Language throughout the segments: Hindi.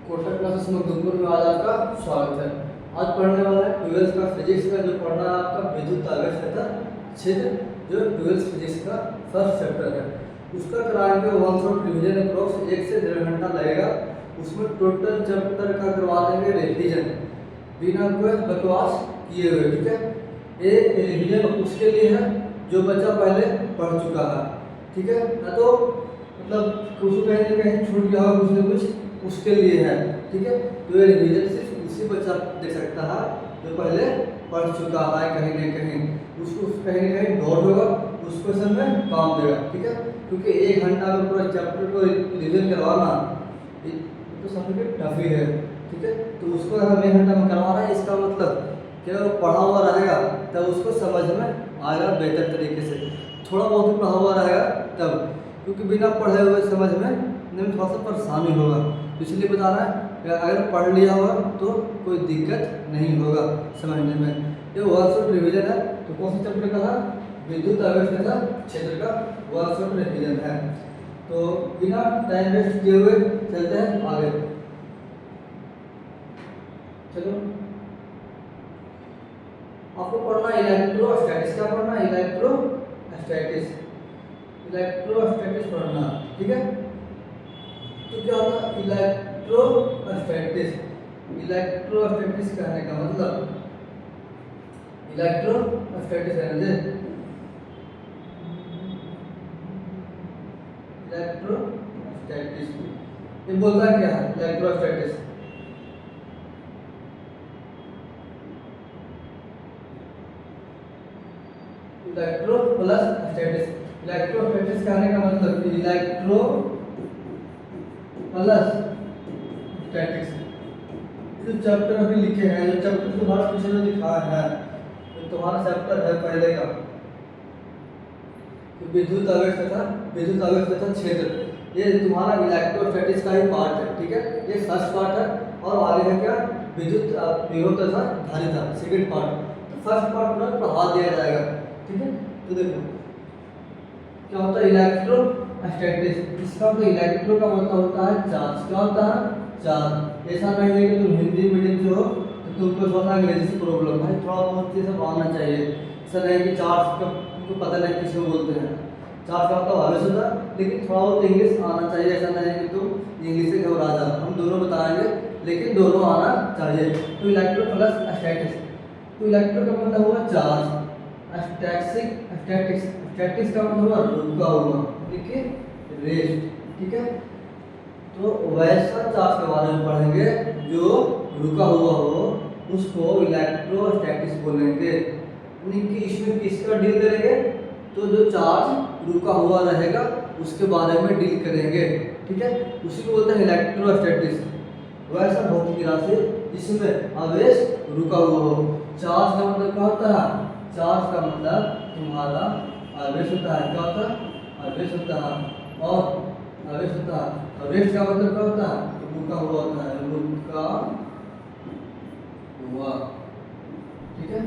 कोटक क्लासेस मखदूमपुर में आज आपका स्वागत है। आज पढ़ने वाला है 12th का फिजिक्स का, जो पढ़ना है आपका विद्युत आवेश तथा क्षेत्र, जो 12th फिजिक्स का फर्स्ट चैप्टर है। उसका कराएंगे वन शॉट रिवीजन, अप्रोक्स 1 से 1.5 घंटा लगेगा। उसमें टोटल चैप्टर का करवा देंगे रिवीजन बिना कोई बकवास किए हुए, ठीक है। ये रिवीजन उसके लिए है जो बच्चा पहले पढ़ चुका है, ठीक है ना। तो मतलब कुछ कहीं ना कहीं छूट गया हो कुछ ना कुछ, उसके लिए है, ठीक है। तो ये रिवीजन सिर्फ उसी बच्चा दे सकता है जो पहले पढ़ चुका है कहीं ना कहीं, उसको कहीं ना कहीं डाउट होगा, उस क्वेश्चन में काम देगा, ठीक है। क्योंकि 1 घंटा में पूरा चैप्टर को रिवीजन करवाना तो समझ के टफ ही है, ठीक है। तो उसको हम 1 घंटा में करवा रहे हैं, इसका मतलब कि वो पढ़ा हुआ रहेगा तब उसको समझ में आएगा बेहतर तरीके से। थोड़ा बहुत भी पढ़ा हुआ रहेगा तब, क्योंकि बिना पढ़े हुए समझ में थोड़ा सा परेशानी होगा, इसलिए बता रहा है कि अगर पढ़ लिया होगा तो कोई दिक्कत नहीं होगा समझने में। ये वन शॉट रिवीजन है। तो कौन सा चैप्टर का था? विद्युत आवेश तथा क्षेत्र का वन शॉट रिवीजन है। तो बिना टाइम वेस्ट किए हुए चलते हैं आगे। चलो, आपको पढ़ना इलेक्ट्रोस्टैटिक्स। क्या पढ़ना? इलेक्ट्रोस्टैटिक्स। इलेक्ट्रोस्टैटिक्स पढ़ना, ठीक है। तो क्या होता है इलेक्ट्रोस्टैटिक्स? इलेक्ट्रोस्टैटिक्स कहने का मतलब इलेक्ट्रोस्टैटिक्स है मुझे इलेक्ट्रोस्टैटिक्स ये बोलता क्या है? Electrostatics electro plus statics. Electrostatics कहने का मतलब इलेक्ट्रो प्लस स्टैटिक्स। जो चैप्टर अभी लिखे हैं, जो चैप्टर तुम्हारा पीछे जो लिखा है, जो तुम्हारा चैप्टर है पहले का, विद्युत आवेश तथा क्षेत्र, ये तुम्हारा इलेक्ट्रोस्टैटिक्स का ही पार्ट है, ठीक है। ये फर्स्ट पार्ट है और आगे है क्या? विद्युत विभव तथा धारिता, सेकंड पार्ट। तो फर्स्ट पार्ट पूरा पढ़ा दिया जाएगा, ठीक है। तो देखो क्या होता है इलेक्ट्रोस्टैटिक्स। इसका मतलब इलेक्ट्रो का मतलब होता है चार्ज। क्या होता है? चार्ज। ऐसा नहीं है कि तुम हिंदी मीडियम से हो तो तुमको थोड़ा अंग्रेजी से प्रॉब्लम है, थोड़ा बहुत ये सब आना चाहिए। ऐसा नहीं कि चार्ज का तुमको पता नहीं किसको बोलते हैं। चार्ज का मतलब आवेश होता है, लेकिन थोड़ा बहुत इंग्लिश आना चाहिए। ऐसा नहीं है कि तुम इंग्लिश से घबरा जाओ, हम दोनों बताएंगे लेकिन दोनों आना चाहिए। तो इलेक्ट्रो प्लस स्टैटिक्स। तो इलेक्ट्रो का मतलब हुआ चार्ज, स्टैटिक्स का मतलब हुआ रुका हुआ, ठीक है, रेस्ट, ठीक है। तो वैसा चार्ज के बारे में पढ़ेंगे जो रुका हुआ हो, उसको इलेक्ट्रोस्टैटिक्स बोलेंगे। यानी कि इसमें किसका डील करेंगे? तो जो चार्ज रुका हुआ रहेगा उसके बारे में डील करेंगे, ठीक है। उसी को बोलते हैं इलेक्ट्रोस्टैटिक्स। वैसा भौतिक राशि जिसमें आवेश रुका हुआ हो। चार्ज का मतलब क्या होता है? चार्ज का मतलब तुम्हारा आवेश होता है। क्या होता है? आवेश होता है। और आवेश होता है। और रेस्ट का मतलब क्या होता है? रुका हुआ होता है, रुका हुआ, ठीक है।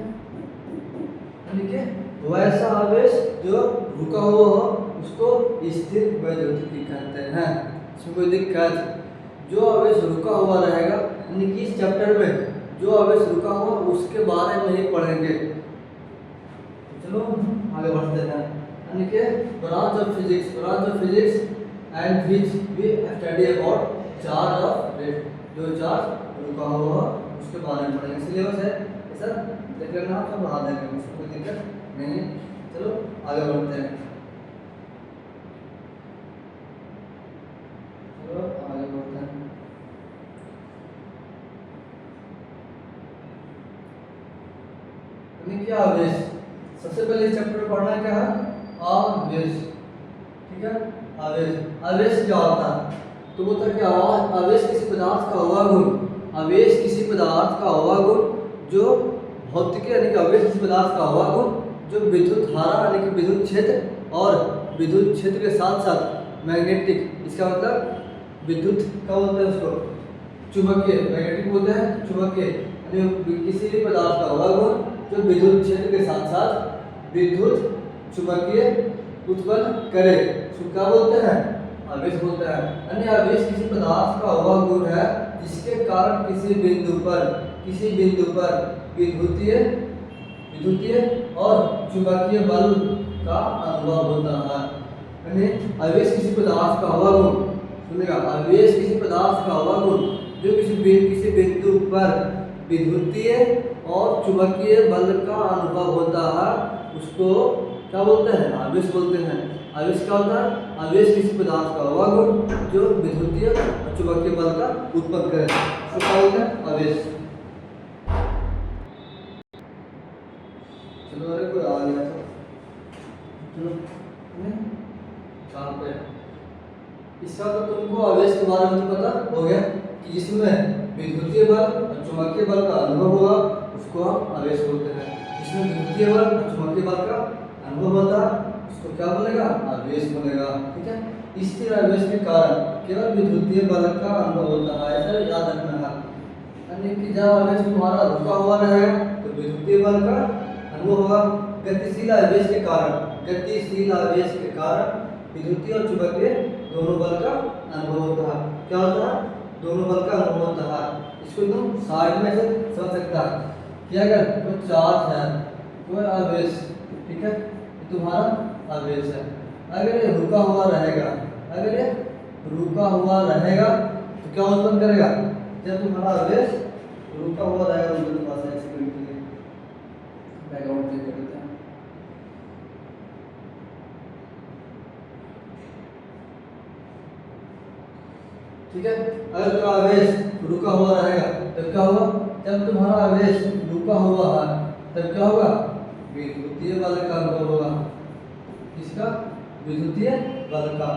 ठीक है, वैसा आवेश जो रुका हुआ हो उसको स्थिर वैद्युतिकी कहते हैं। इसमें कोई दिक्कत? जो आवेश रुका हुआ रहेगा, यानी कि इस चैप्टर में जो आवेश रुका हुआ उसके बारे में ही पढ़ेंगे। चलो आगे बढ़ते हैं। यानी कि branch of physics and which we study about charge of rest. जो चार्ज रुका हुआ उसके बारे में पढ़ेंगे। सिलेबस है सर, देख लेना आप, सब बढ़ा देंगे, उसमें कोई दिक्कत नहीं है। चलो आगे बढ़ते हैं। चलो आगे बढ़ते हैं। क्या आवेश? सबसे पहले इस चैप्टर में पढ़ना क्या है? आवेश, ठीक है। आवेश क्या होता है? तो बोलता है कि आवेश किसी पदार्थ का हुआ गुण। आवेश किसी पदार्थ का हुआ गुण जो भौतिक, यानी कि आवेश किसी पदार्थ का हुआ गुण जो विद्युत धारा, यानी कि विद्युत क्षेत्र और विद्युत क्षेत्र के साथ साथ मैग्नेटिक, इसका मतलब विद्युत क्या बोलते हैं उसको? चुंबकीय। मैग्नेटिक बोलते हैं चुंबकीय, यानी किसी भी पदार्थ का हुआ गुण जो विद्युत क्षेत्र के साथ साथ विद्युत चुंबकीय उत्पन्न करे, उसको क्या बोलते हैं? आवेश बोलते हैं। यानी आवेश किसी पदार्थ का हुआ गुण है जिसके कारण किसी बिंदु पर विद्युतीय और चुंबकीय बल का अनुभव होता है। यानी आवेश किसी पदार्थ का आवागुण, सुनेगा, आवेश किसी पदार्थ का आवागुण जो किसी बिंदु पर विद्युतीय और चुंबकीय बल का अनुभव होता है, उसको क्या बोलते हैं? आवेश बोलते हैं। आवेश क्या होता है? आवेश किसी पदार्थ का आवागुण जो विद्युतीय और चुंबकीय बल का उत्पन्न करे, उसको क्या बोलते हैं? आवेश। चलो, अरे कोई आ गया तो चलो कहाँ पे? इसका तो तुमको आवेश के बारे में तो पता हो गया कि जिसमें विद्युतीय बल और चुंबकीय बल का अनुभव होगा उसको हम आवेश बोलते हैं। जिसमें विद्युतीय बल और चुंबकीय बल का अनुभव होता है उसको क्या बोलेगा? आवेश बोलेगा। ठीक है, स्थिर आवेश के कारण केवल विद्युतीय बल का अनुभव होता है, ऐसा याद रखना है। यानी कि जब आवेश तुम्हारा रुका हुआ रहेगा तो विद्युतीय बल का अनुभव होगा। गतिशील आवेश के कारण विद्युतीय और चुंबकीय दोनों बल का अनुभव होता है। क्या होता है? दोनों बल का अनुभव होता है। इसको एकदम साइड में से समझ सकता है कि अगर कोई चार्ज है, कोई आवेश, ठीक है, ये तुम्हारा आवेश है। अगर ये रुका हुआ रहेगा तो क्या उत्पन्न करेगा? जब तुम्हारा आवेश रुका हुआ रहेगा, उनके पास एक सेकंड के लिए बैकग्राउंड चेक कर लेते हैं। ठीक है, अगर तुम्हारा आवेश रुका हुआ रहेगा तब क्या होगा? जब तुम्हारा आवेश रुका हुआ है तब क्या होगा? विद्युतीय बल का अनुभव होगा। किसका? विद्युतीय बल का।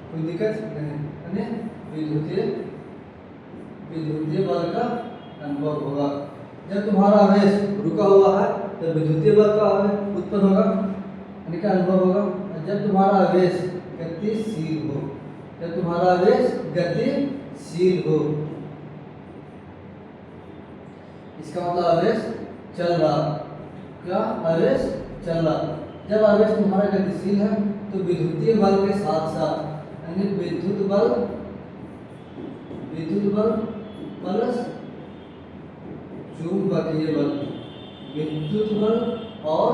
कोई दिक्कत नहीं, यानी विद्युतीय बल का अनुभव होगा। जब तुम्हारा आवेश रुका हुआ है तब विद्युतीय बल का उत्पन्न होगा, यानी का अनुभव होगा। जब तुम्हारा आवेश गतिशील हो, इसका मतलब आवेश चल रहा। क्या? आवेश चल रहा। जब आवेश तुम्हारा गतिशील है तो विद्युतीय बल के साथ साथ, यानी विद्युत बल प्लस चुंबकीय बल, विद्युत बल और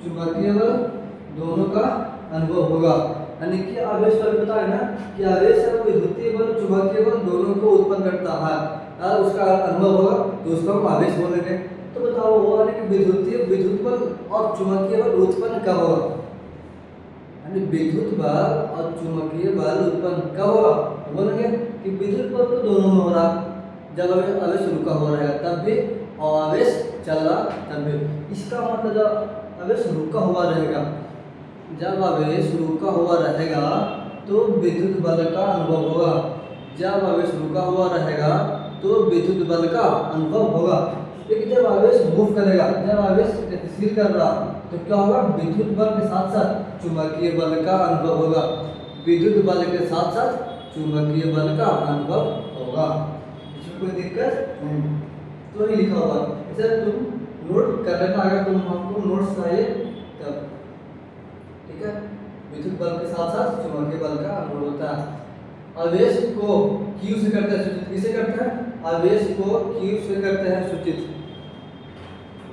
चुंबकीय बल दोनों का अनुभव होगा। यानी कि आवेश का पता है ना कि आवेश है विद्युतीय बल चुंबकीय बल दोनों को उत्पन्न करता है, और उसका अनुभव होगा तो उसको हम आवेश बोलेंगे। तो बताओ वो विद्युत बल और चुंबकीय बल उत्पन्न कब होगा? यानी विद्युत बल और चुंबकीय बल उत्पन्न कब होगा? बोलेंगे कि विद्युत बल तो दोनों में हो रहा, जब आवेश रुका हुआ रहेगा तब भी और आवेश चल रहा तब भी। इसका मतलब जब आवेश रुका हुआ रहेगा तो विद्युत बल का अनुभव होगा। जब आवेश रुका हुआ रहेगा तो विद्युत बल का अनुभव होगा। लेकिन जब आवेश मूव करेगा, जब आवेश गतिशील कर रहा तो क्या होगा? विद्युत बल के साथ साथ चुंबकीय बल का अनुभव होगा। विद्युत बल के साथ साथ चुंबकीय बल का अनुभव होगा। इसमें कोई दिक्कत नहीं, तो ही लिखा होगा। इसे तुम नोट कर लेना अगर तुम हमको नोट्स चाहिए तब। ठीक है, विद्युत बल के साथ साथ चुंबकीय बल का अनुभव होता है। आवेश को Q से करते हैं सूचित। किसे करते हैं? आवेश को Q से करते हैं सूचित।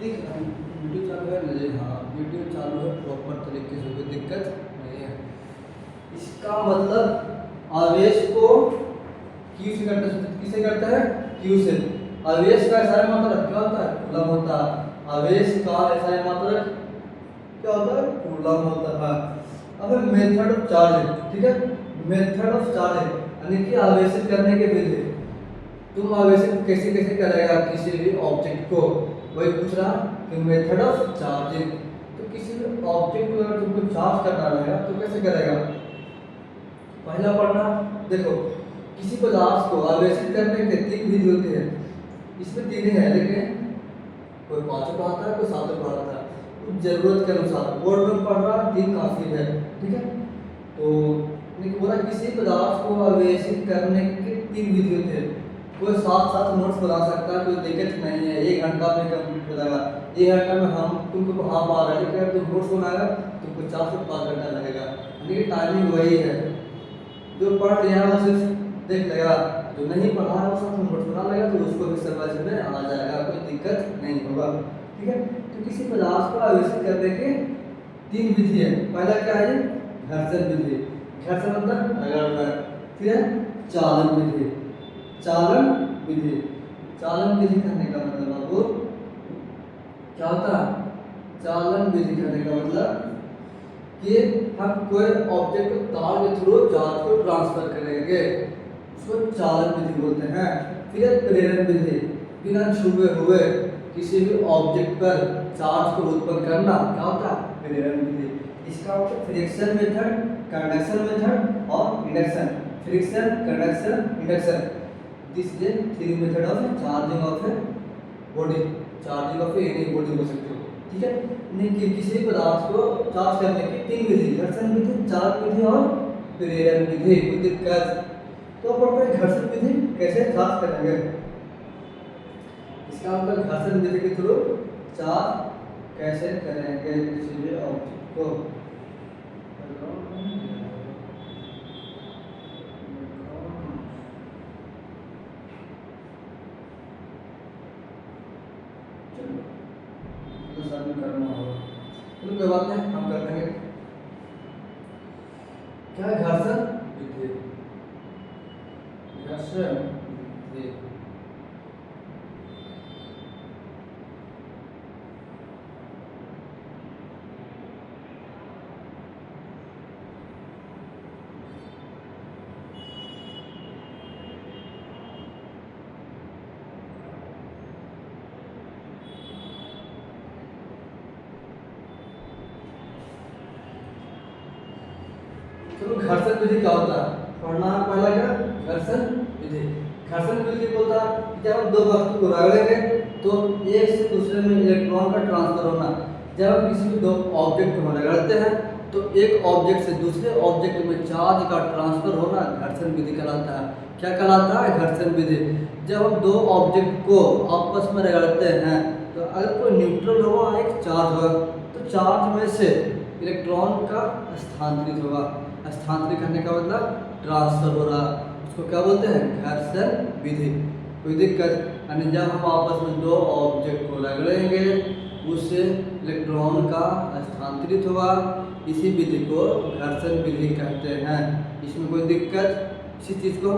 वीडियो चालू है ना? हाँ, वीडियो चालू है प्रॉपर तरीके से, कोई दिक्कत नहीं है। इसका मतलब आवेश को Q से करते हैं सूचित। किसे करते हैं? Q से। आवेश का SI मात्रक क्या होता है? कूलम होता है। आवेश का SI मात्रक क्या होता है? कूलम होता है। अब मेथड ऑफ चार्जिंग, ठीक है, मेथड ऑफ चार्जिंग यानी कि आवेशित करने के विधि। तुम आवेशित कैसे करेगा किसी भी ऑब्जेक्ट को, वही पूछ रहा कि मेथड ऑफ चार्जिंग। तो किसी भी ऑब्जेक्ट को अगर तुमको चार्ज करना रहेगा तो कैसे करेगा? पहला पढ़ना, देखो किसी पदार्थ को आवेशित करने के 3 विधि होती है। इसमें 3 ही है, लेकिन कोई 5 पढ़ाता है, कोई 7 पढ़ाता है, जरूरत के अनुसार। बोर्ड में पढ़ रहा 3 काफी है। ठीक है, तो बोला किसी पदार्थ को आवेशित करने के 3 विधि होते हैं। कोई साथ नोट्स बना सकता है, कोई दिक्कत नहीं है, 1 घंटा में कंप्लीट हो जाएगा। 1 घंटा में हम तुमको हाँ पा रहे हैं, लेकिन तुम नोट्स बनाएगा तुमको 4 से 5 घंटा लगेगा। यानी कि टाइमिंग वही है, जो पढ़ लिया वो सिर्फ देख लेगा, जो नहीं पढ़ा है उसका नोट्स बना लेगा तो उसको भी समझ में आ जाएगा, कोई दिक्कत नहीं होगा। ठीक है, तो किसी पदार्थ को आवेशित करने के 3 विधि है। पहला क्या है, घर्षण विधि, घर्षण मतलब रगड़ना। फिर है चालन विधि, चालन विधि, चालन विधि करने का मतलब आपको क्या होता है, चालन विधि करने का मतलब कि हम कोई ऑब्जेक्ट को तार के थ्रू चार्ज को ट्रांसफर करेंगे, उसको चालन विधि बोलते हैं। फिर प्रेरण विधि, बिना छुए हुए किसी भी ऑब्जेक्ट पर चार्ज को उत्पन्न करना क्या होता है, प्रेरण विधि। इसका मतलब फ्रिक्शन मेथड, कंडक्शन मेथड और induction. Friction, conduction, induction, this is 3 method of charging of a body, charging of any body हो सकती है। ठीक है, नहीं कि किसी पदार्थ को चार्ज करने की 3 विधि, घर्षण विधि, चालन विधि और प्रेरण विधि। कोई दिक्कत तो अपन घर्षण विधि कैसे चार्ज करेंगे, इसका मतलब घर्षण विधि के थ्रू चार्ज कैसे करेंगे किसी भी ऑब्जेक्ट को। तो सब में करना होगा, चलो कोई बात नहीं, हम कर देंगे। क्या है घर्षण विधि, घर्षण विधि चलो घर्षण विधि क्या होता है पढ़ना है। पहला क्या, घर्षण विधि। घर्षण विधि बोलता है कि जब हम दो वस्तु को रगड़ेंगे तो एक से दूसरे में इलेक्ट्रॉन का ट्रांसफर होना। जब हम किसी भी दो ऑब्जेक्ट को रगड़ते हैं तो एक ऑब्जेक्ट से दूसरे ऑब्जेक्ट में चार्ज का ट्रांसफर होना घर्षण विधि कहलाता है। क्या कहलाता है, घर्षण विधि। जब हम दो ऑब्जेक्ट को आपस में रगड़ते हैं तो अगर कोई न्यूट्रल होगा एक चार्ज होगा तो चार्ज में से इलेक्ट्रॉन का स्थानांतरित होगा। स्थानांतरित करने का मतलब ट्रांसफर हो रहा, उसको क्या बोलते हैं, घर्षण विधि। कोई दिक्कत, यानी जब हम आपस में दो ऑब्जेक्ट को रगड़ेंगे उससे इलेक्ट्रॉन का स्थानांतरित होगा, इसी विधि को घर्षण विधि कहते हैं। इसमें कोई दिक्कत, इसी चीज को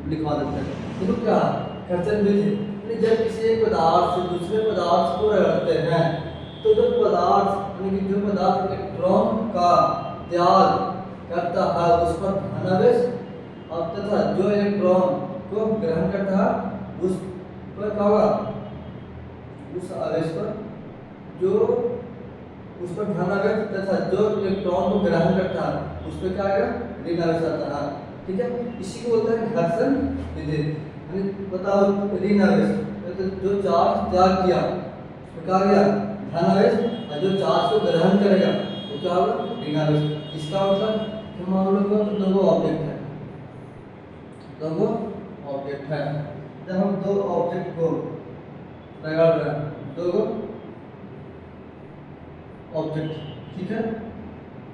लिखवा देते हैं। तो क्या घर्षण विधि, जब किसी एक पदार्थ से दूसरे पदार्थ को रगड़ते हैं तो जो पदार्थ यानी कि जो पदार्थ इलेक्ट्रॉन का त्याग करता है उस पर धनावेश और तथा जो इलेक्ट्रॉन को ग्रहण करता है उस पर क्या होगा, उस आवेश पर जो उस पर धनावेश तथा जो इलेक्ट्रॉन को ग्रहण करता है उस पर क्या आएगा, ऋण आवेश आता है। ठीक है, इसी को बोलते हैं घर्षण विधि। बताओ ऋण आवेश, तो जो चार्ज त्याग किया उसमें क्या गया, धनावेश, और जो चार्ज को ग्रहण करेगा वो क्या होगा, ऋण आवेश। इसका मतलब कि मान लो दो ऑब्जेक्ट है, दो ऑब्जेक्ट है, जब हम दो ऑब्जेक्ट को रगड़ रहे हैं, दो ऑब्जेक्ट, ठीक है,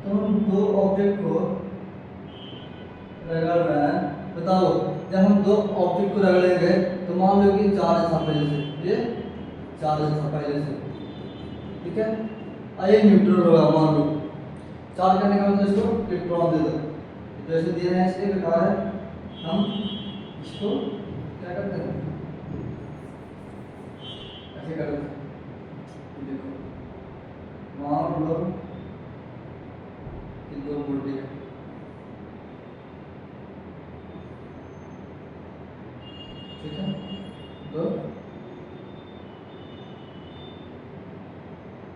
तो हम दो ऑब्जेक्ट को रगड़ रहे हैं। बताओ जब हम दो ऑब्जेक्ट को रगड़ेंगे तो मान लो कि चार्ज था पहले से, ये चार्ज था पहले से, ठीक है, ये न्यूट्रल होगा। मान लो चार्ज करने का मतलब इसको इलेक्ट्रॉन दे दो, जैसे दिया है इसलिए बेकार है, हम इसको क्या करते हैं, ऐसे कर देते हैं। देखो मान लो कि दो वोल्टेज है, ठीक है,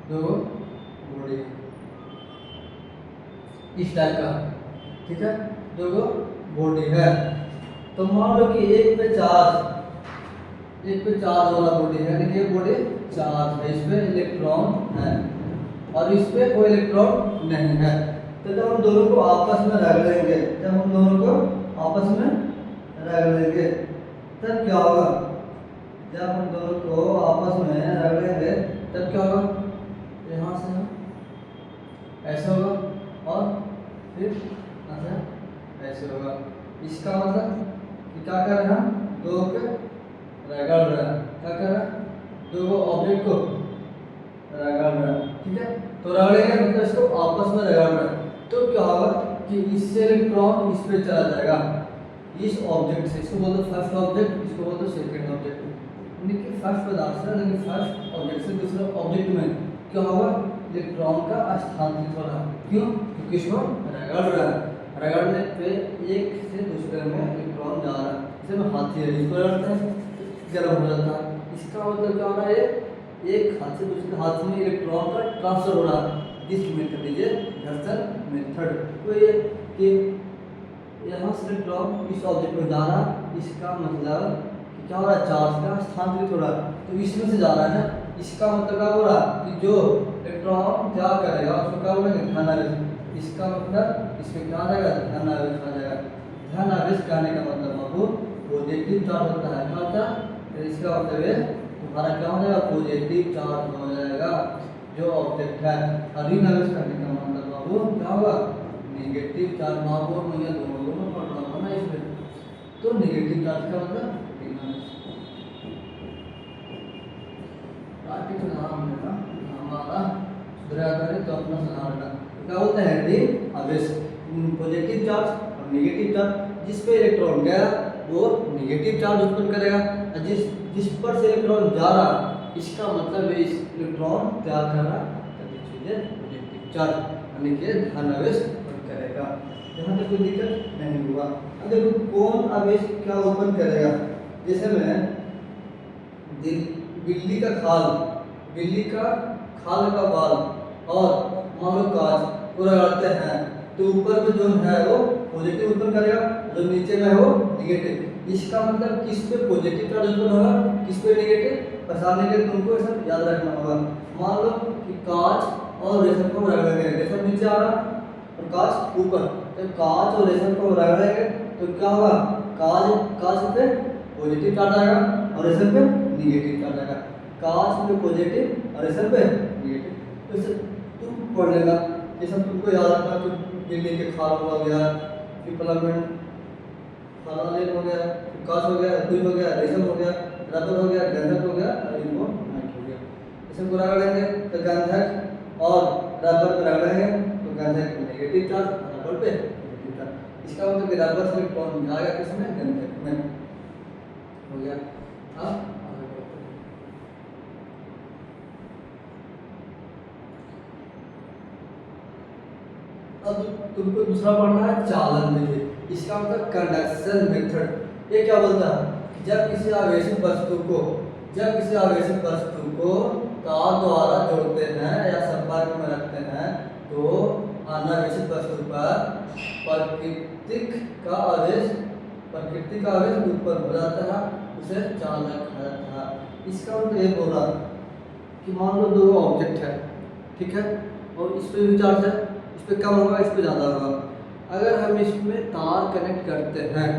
दो बॉडी इस टाइप का, ठीक है, दो बॉडी है। तो मान लो कि एक पे चार्ज वाला बॉडी है, यानी कि ये बॉडी चार्ज है, इस पे इलेक्ट्रॉन है और इस पे कोई इलेक्ट्रॉन नहीं है। तो जब हम दोनों को आपस में रगड़ेंगे, तब क्या होगा, जब हम दोनों को आपस में रगड़ेंगे तब क्या होगा, यहाँ से ऐसा होगा और फिर ऐसे होगा। इसका मतलब कि क्या कर रहे हैं हम, दो के रगड़ रहे हैं, क्या कर रहे हैं, दो ऑब्जेक्ट को रगड़ रहे हैं, ठीक है। तो रगड़ेंगे मतलब इसको आपस में रगड़ रहे हैं, तो क्या होगा कि इससे इलेक्ट्रॉन इस पे चला जाएगा, इस ऑब्जेक्ट से, इसको बोलते हैं फर्स्ट ऑब्जेक्ट, इसको बोलते हैं सेकंड ऑब्जेक्ट, यानी कि फर्स्ट पदार्थ से यानी फर्स्ट ऑब्जेक्ट से दूसरे ऑब्जेक्ट में क्या होगा, इलेक्ट्रॉन का स्थानांतरित हो रहा है। क्यों? क्योंकि इसको रगड़ रहा है, रगड़ने पे एक से दूसरे में इलेक्ट्रॉन जा रहा है, जैसे में हाथी है, इसको रगड़ते हैं गर्म हो जाता है, इसका मतलब क्या हो रहा है, एक हाथ से दूसरे हाथ में इलेक्ट्रॉन का ट्रांसफर हो रहा है, दिस मेथड इज घर्षण मेथड। तो ये कि यहाँ से इलेक्ट्रॉन इस ऑब्जेक्ट में जा रहा है, इसका मतलब कि क्या हो रहा है, चार्ज का स्थानांतरित हो रहा है, तो इसमें से जा रहा है ना, इसका मतलब क्या हो रहा है कि जो इलेक्ट्रॉन क्या करेगा उसको क्या बोलेंगे, धनावेश, इसका मतलब इसमें क्या आ जाएगा, धनावेश आ जाएगा। धनावेश कहने का मतलब आपको पॉजिटिव चार्ज होता है, क्या होता है, तो इसका मतलब है तुम्हारा क्या हो जाएगा, पॉजिटिव चार्ज हो जाएगा जो ऑब्जेक्ट है। और ऋण आवेश करने का मतलब बाबू क्या होगा, नेगेटिव चार्ज, बाबू में दोनों पढ़ रहा हूँ ना इसमें, तो नेगेटिव चार्ज का मतलब ऋण आवेश। बाकी तो नाम है ना हमारा सुधरा करें तो अपना सुधारना, क्या होता है ऋण आवेश, पॉजिटिव चार्ज और नेगेटिव चार्ज, जिस पे इलेक्ट्रॉन गया वो नेगेटिव चार्ज उत्पन्न करेगा, और जिस पर से इलेक्ट्रॉन जा रहा इसका मतलब है इस इलेक्ट्रॉन क्या कर रहा है, पॉजिटिव चार्ज यानी कि धनावेश उत्पन्न करेगा। यहाँ तक कोई दिक्कत नहीं हुआ। अब देखो कौन आवेश क्या उत्पन्न करेगा, जैसे मैं बिल्ली का खाल का बाल और मान लो कांच को रगड़ते हैं, तो ऊपर में जो है वो पॉजिटिव उत्पन्न करेगा, जो नीचे में है वो निगेटिव। इसका मतलब किस पे पॉजिटिव चार्ज उत्पन्न होगा, किस पे निगेटिव, पहचानने के लिए तुमको ऐसा याद रखना होगा। मान लो कि कांच और रेशम को रगड़ेंगे, रेशम नीचे आ रहा और कांच ऊपर, तो कांच और रेशम को रगड़ेंगे तो क्या होगा, कांच पे पॉजिटिव चार्ज आएगा और रेशम पे निगेटिव चार्ज आएगा, कांच पे पॉजिटिव और रेशम पे निगेटिव। तो इसे तुम पढ़ लेना, ये सब तुमको याद रखना कि बिल्ली के खाल हो गया, फिर फिलामेंट फालालेन हो गया, कांच हो गया, कुछ हो गया, रेशम हो गया, रबर हो गया, गंधक हो गया और इल्मोनाइट हो गया। इसे को रगड़ेंगे तो गंधक और रबर पे रगड़ेंगे तो गंधक पे नेगेटिव चार्ज, रबर पे पॉजिटिव चार्ज। इसका मतलब कि रबर से इलेक्ट्रॉन जाएगा किसमें, गंधक में, हो गया। अब तुमको दूसरा पढ़ना है चालन विधि, इसका मतलब कंडक्शन मेथड। ये क्या बोलता है, जब किसी आवेशित वस्तु को तार द्वारा जोड़ते हैं या संपर्क में रखते हैं तो अनावेशित वस्तु पर प्राकृतिक आवेश उत्पन्न हो जाता है, उसे चालक कहा जाता है। इसका मतलब ये बोल रहा कि मान लो दो ऑब्जेक्ट है, ठीक है, और इस पे भी चार्ज है, इस पे कम होगा, इस पे ज़्यादा होगा। अगर हम इसमें तार कनेक्ट करते हैं,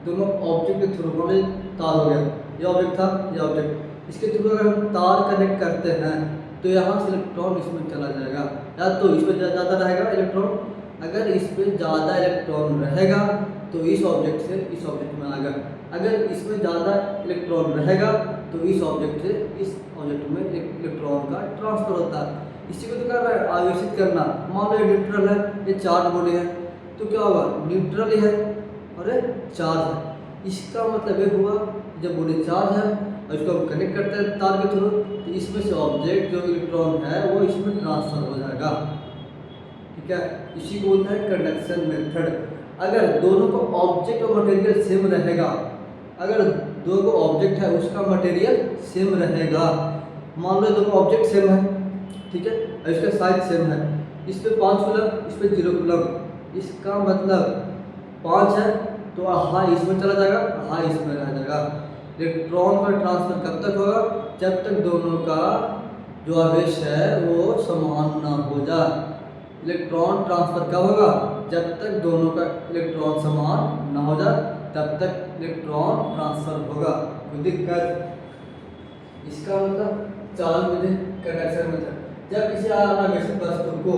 दोनों ऑब्जेक्ट के थ्रू, मान तार हो गया, ये ऑब्जेक्ट था, ये ऑब्जेक्ट, इसके थ्रू अगर हम तार कनेक्ट करते हैं तो यहाँ से इलेक्ट्रॉन इसमें चला जाएगा, या तो इस पर ज़्यादा रहेगा इलेक्ट्रॉन, अगर इस पर ज़्यादा इलेक्ट्रॉन रहेगा तो इस ऑब्जेक्ट से इस ऑब्जेक्ट में आएगा, अगर इसमें ज़्यादा इलेक्ट्रॉन रहेगा तो इस ऑब्जेक्ट से इस ऑब्जेक्ट में इलेक्ट्रॉन का ट्रांसफर होता है। इसी को तो कर रहा है आवेशित करना। मान लो न्यूट्रल है, ये चार्ज बॉडी है, तो क्या होगा, न्यूट्रल ही है और ये चार्ज है। इसका मतलब ये हुआ जब बॉडी चार्ज है और इसको हम कनेक्ट करते हैं तार के थ्रू, तो इसमें से ऑब्जेक्ट जो इलेक्ट्रॉन है वो इसमें ट्रांसफर हो जाएगा, ठीक है। इसी को बोलते हैं कंडक्शन मेथड। अगर दोनों को ऑब्जेक्ट और मटेरियल सेम रहेगा, अगर दो को ऑब्जेक्ट है उसका मटेरियल सेम रहेगा, मान लो दोनों ऑब्जेक्ट सेम है, ठीक है, और इसका साइज सेम है, इस पे 5 कूलम, इस पे 0 कूलम, इसका मतलब 5 है तो हाई इसमें चला जाएगा, हाई इसमें रह जाएगा। इलेक्ट्रॉन का ट्रांसफर कब तक होगा, जब तक दोनों का जो आवेश है वो समान ना हो जाए। इलेक्ट्रॉन ट्रांसफर कब होगा, जब तक दोनों का इलेक्ट्रॉन समान ना हो जाए तब तक इलेक्ट्रॉन ट्रांसफर होगा। कोई दिक्कत, इसका मतलब चालन विधि, कंडक्शन मेथड। जब किसी आवेशित वस्तु को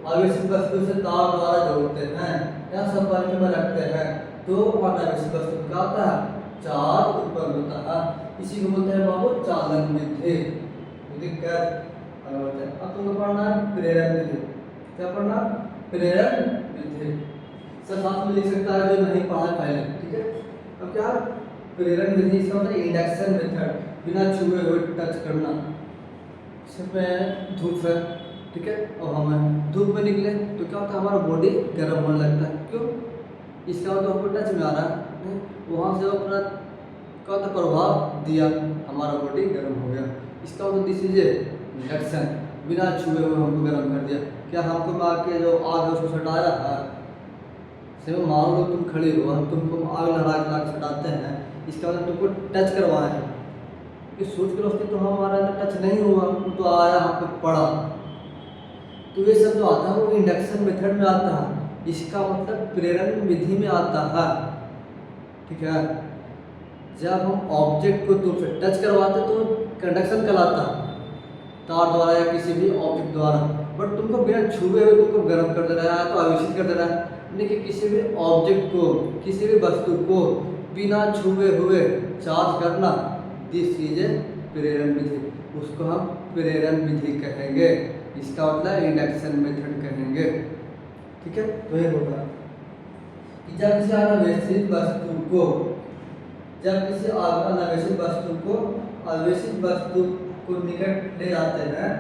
आवेशित वस्तु से तार द्वारा जोड़ते हैं या संपर्क में रखते हैं तो अनावेशित वस्तु में क्या होता है, चार्ज उत्पन्न होता है। इसी को बोलते हैं बाबू चालन विधि। अब तुमको पढ़ना है प्रेरण विधि। क्या पढ़ना, प्रेरण विधि। सब साथ में लिख सकता है जो नहीं पढ़ा पहले, ठीक है। अब क्या प्रेरण विधि, इसका मतलब इंडक्शन मेथड, बिना छुए हुए टच करना। इसमें धूप है, ठीक है, और हम धूप में निकले तो क्या होता है, हमारा बॉडी गर्म होने लगता है। क्यों, इसका मतलब हमको टच में आ रहा है, वहाँ से अपना क्या होता प्रभाव दिया, हमारा बॉडी गर्म हो गया। इसका मतलब दिस इज इंडक्शन, बिना छुए हुए हमको गर्म कर दिया। क्या हमको मार के जो आग है उसको सटाया है, सिर्फ मान लो तुम खड़े हो, हम तुमको आग लगा के लाके सटाते हैं, इसका मतलब तुमको टच करवाए हैं। कि सोच कर उसके तो हमारा टच नहीं हुआ, तो आया हम पे पड़ा। तो ये सब जो आता है वो इंडक्शन मेथड में आता है, इसका मतलब प्रेरण विधि में आता है, ठीक है। जब हम ऑब्जेक्ट को तुमसे टच करवाते तो कंडक्शन कहलाता है, तार द्वारा या किसी भी ऑब्जेक्ट द्वारा। बट तुमको बिना छुए हुए तुमको गर्म कर दे रहा है, तो आवेशित कर दे रहा है। लेकिन किसी भी ऑब्जेक्ट को, किसी भी वस्तु को बिना छुए हुए चार्ज करना, दिस इज प्रेरण विधि, उसको हम प्रेरण विधि कहेंगे। इसका मतलब इंडक्शन मेथड कहेंगे, ठीक है। तो ये होगा कि जब किसी अनावेशित वस्तु को, जब किसी अनावेशित वस्तु को आवेशित वस्तु को निकट ले जाते हैं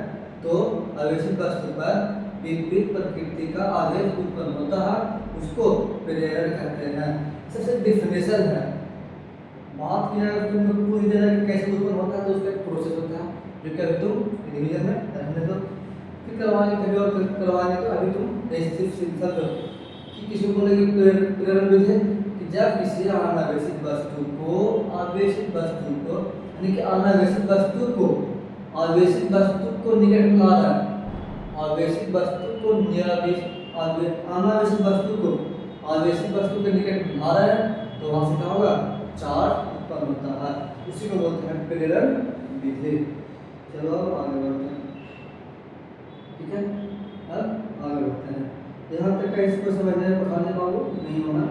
तो आवेशित वस्तु पर विपरीत प्रकृति का आवेश उत्पन्न होता है, उसको प्रेरण कहते हैं। सबसे डिफिनेशन है, बात किया है तुम पूरी तरह कि कैसे उत्पन्न होता है, तो उसका एक प्रोसेस होता है जो कि अभी तुम रिवीजन में रहने दो, फिर करवाने कभी और करवाने तो अभी तुम ऐसे समझो कि किसी को बोलेंगे प्रेरण विधि कि जब किसी अनावेशित वस्तु को, आवेशित वस्तु को, यानी कि अनावेशित वस्तु को आवेशित वस्तु को निकट में ला रहा है, आवेशित वस्तु को अनावेशित वस्तु को आवेशित वस्तु के निकट में ला रहा है, तो वहां से क्या होगा, चार्ज उत्पन्न होता है। उसी को बोलते हैं प्रेरण विधि। चलो अब आगे बढ़ते हैं, ठीक है। अब आगे बढ़ते हैं, यहाँ तक का इसको समझने में पढ़ाने वालों नहीं होना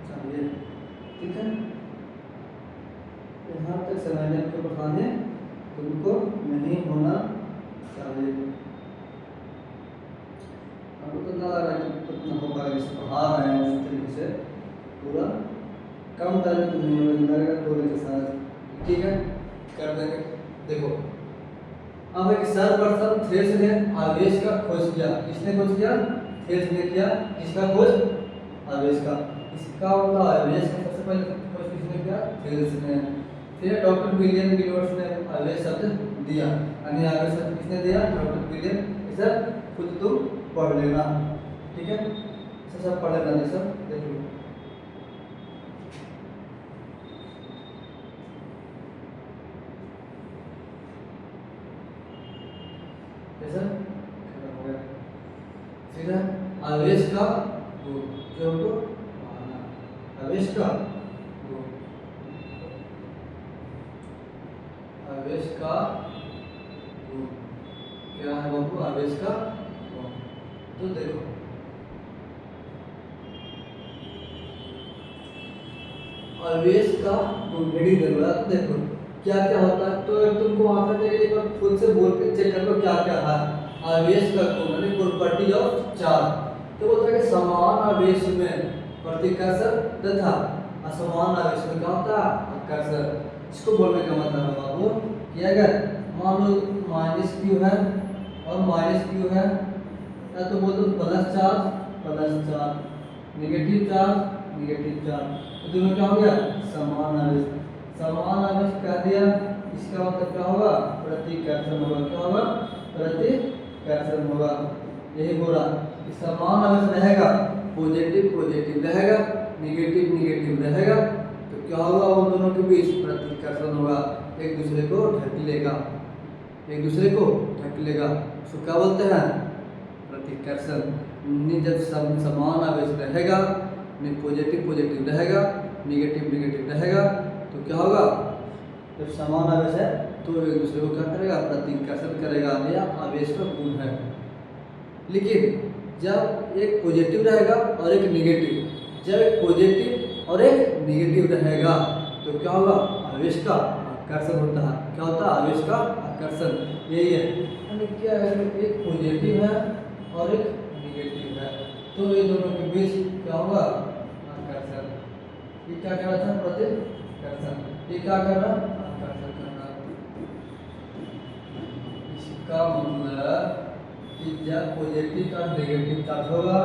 चाहिए, ठीक है। यहाँ तक समझने को पढ़ाने तुमको नहीं होना चाहिए। हमको तो ना लग रहा है कि कितना होगा, जैसे पढ़ा रहे हैं उस तरीके से पूरा कम टाइम में नहीं होगा, लगेगा तो के साथ, ठीक है, कर देंगे। देखो अब एक सर्वप्रथम थ्रेस ने आवेश का खोज किया। किसने खोज किया, थ्रेस ने किया। किसका खोज, आवेश का। इसका मतलब आवेश का सबसे पहले खोज किसने किया, थ्रेस ने। फिर डॉक्टर विलियम गिलबर्ट ने आवेश शब्द दिया, यानी आवेश शब्द किसने दिया, डॉक्टर विलियम। इसे खुद तुम पढ़ लेना, ठीक है, सब पढ़ लेना, ये सब देख लो। फिर आवेश का गुण, जो हमको आवेश का गुण, आवेश का गुण क्या है बाबू, आवेश का गुण। तो देखो आवेश का गुण हेडिंग देगा, तो देखो क्या क्या होता है। तो तुमको वहां पर एक बार खुद से बोल के चेक कर लो क्या क्या है। आवेश का गुण यानी प्रॉपर्टी ऑफ चार्ज, तो बोलता है कि समान आवेश में प्रतिकर्षण तथा असमान आवेश में क्या होता है, आकर्षण। इसको बोलने का मतलब है बाबू कि अगर मान लो माइनस क्यू है और माइनस क्यू है, या तो बोल दो प्लस चार्ज, नेगेटिव चार्ज, तो दोनों क्या हो गया, समान आवेश। समान आवेश कह दिया, इसका मतलब क्या होगा, प्रतिकर्षण होगा। क्या होगा, प्रतिकर्षण होगा। यही बोला कि समान आवेश रहेगा, पॉजिटिव रहेगा, नेगेटिव रहेगा, तो क्या होगा, उन दोनों के बीच प्रतिकर्षण होगा, एक दूसरे को ढक लेगा। उसको क्या बोलते हैं, प्रतिकर्षण। जब समान आवेश रहेगा, पॉजिटिव रहेगा, नेगेटिव रहेगा, तो क्या होगा, जब समान आवेश है तो एक दूसरे को क्या करेगा, प्रतिकर्षण करेगा, या आवेश का गुण है। लेकिन जब एक पॉजिटिव रहेगा और एक नेगेटिव, जब एक पॉजिटिव और एक निगेटिव रहेगा तो क्या होगा, आवेश का आकर्षण होता है। क्या होता है, आवेश का आकर्षण, यही है। यानी क्या है, एक पॉजिटिव है और एक निगेटिव है, तो ये दोनों के बीच क्या होगा, आकर्षण। ये क्या कर रहा था, प्रतिकर्षण, ये क्या कर रहा, आकर्षण कर रहा। इसका मतलब कि जब पॉजिटिव का नेगेटिव चार्ज होगा,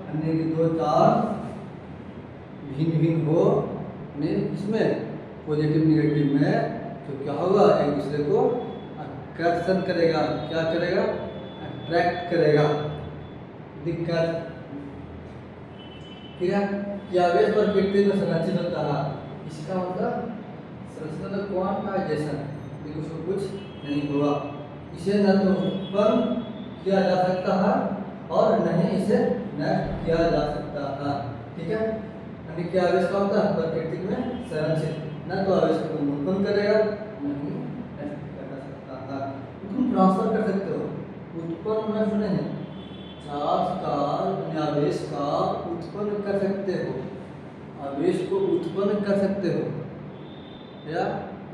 अन्य के दो चार्ज भिन्न भिन्न हो इसमें पॉजिटिव निगेटिव में, तो क्या होगा, एक दूसरे को आकर्षण करेगा। क्या करेगा, अट्रैक्ट करेगा। दिक्कत ठीक है कि आवेश प्रकृति में संरक्षित होता है। इसका मतलब संरचना तो क्वांटाइजेशन, लेकिन उसको कुछ नहीं हुआ। इसे न तो उत्पन्न किया जा सकता है और न ही इसे नष्ट किया जा सकता है। ठीक है, यानी कि आवेश का होता है प्रकृति में संरक्षित, न तो आवेश को उत्पन्न करेगा न ही नष्ट किया जा सकता है। तुम ट्रांसफर कर सकते हो, उत्पन्न नष्ट नहीं, चार्ज का आवेश का उत्पन्न कर सकते हो, आवेश को उत्पन्न कर सकते हो या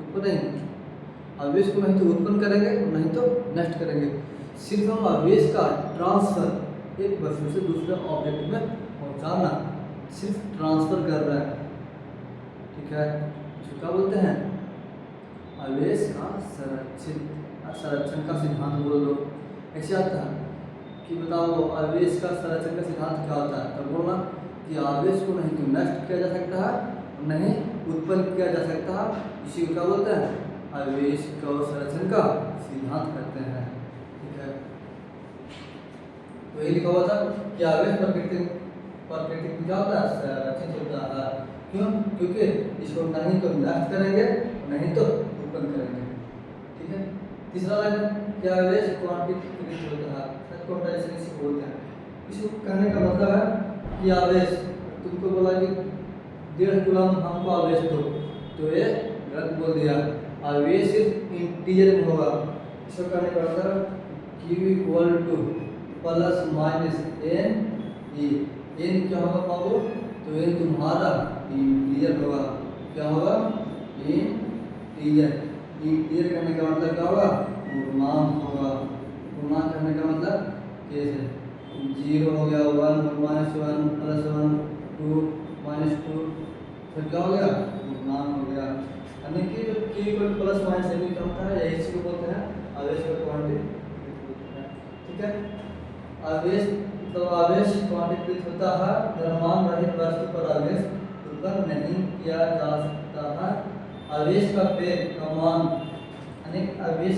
उत्पन्न नहीं, आवेश को नहीं तो उत्पन्न करेंगे नहीं तो नष्ट करेंगे। सिर्फ हम आवेश का ट्रांसफर एक वस्तु से दूसरे ऑब्जेक्ट में पहुंचाना, सिर्फ ट्रांसफर कर रहे हैं। ठीक है, जो क्या बोलते हैं, आवेश का संरक्षण का सिद्धांत बोल दो। ऐसे आता है कि बताओ आवेश का संरक्षण का सिद्धांत क्या होता है, तो बोलना कि आवेश को नहीं तो नष्ट किया जा सकता है, नहीं उत्पन्न किया जा सकता है। इसी को क्या बोलते हैं, आवेश का संरक्षण का सिद्धांत कहते हैं। ठीक है, तो ये लिखा हुआ था कि आवेश प्रकृति में क्या होता है, संरक्षित होता है। क्यों, क्योंकि इसको नहीं तो नष्ट करेंगे नहीं तो उत्पन्न करेंगे। ठीक है, तीसरा लाइन क्या, आवेश क्वांटीकृत होता है, क्वांटाइजेशन इसे बोलते हैं। इसको कहने का मतलब है कि आवेश, तुमको बोला कि 1.5 कूलम हमको आवेश दो, तो ये गलत बोल दिया। आवेश सिर्फ इंटीजर में होगा। इसको कहने का मतलब Q = ±n e, n क्या होगा बाबू, तो n तुम्हारा इंटीजर होगा। क्या होगा, इंटीजर। इंटीजर कहने का मतलब क्या होगा, पूर्णांक होगा। पूर्णांक कहने का मतलब कैसे, 0 हो गया, 1 -1 +1 2 -2, फिर क्या हो गया, पूर्णांक हो गया। यानी कि जो Q = ±n क्या होता है, यही चीज बोलते हैं आवेश का क्वांटिटी। ठीक है, आवेश तो आवेश क्वांटीकृत होता है, द्रव्यमान रहित वस्तु पर आवेश उत्पन्न नहीं किया जा सकता है। आवेश का वेग का मान, यानी आवेश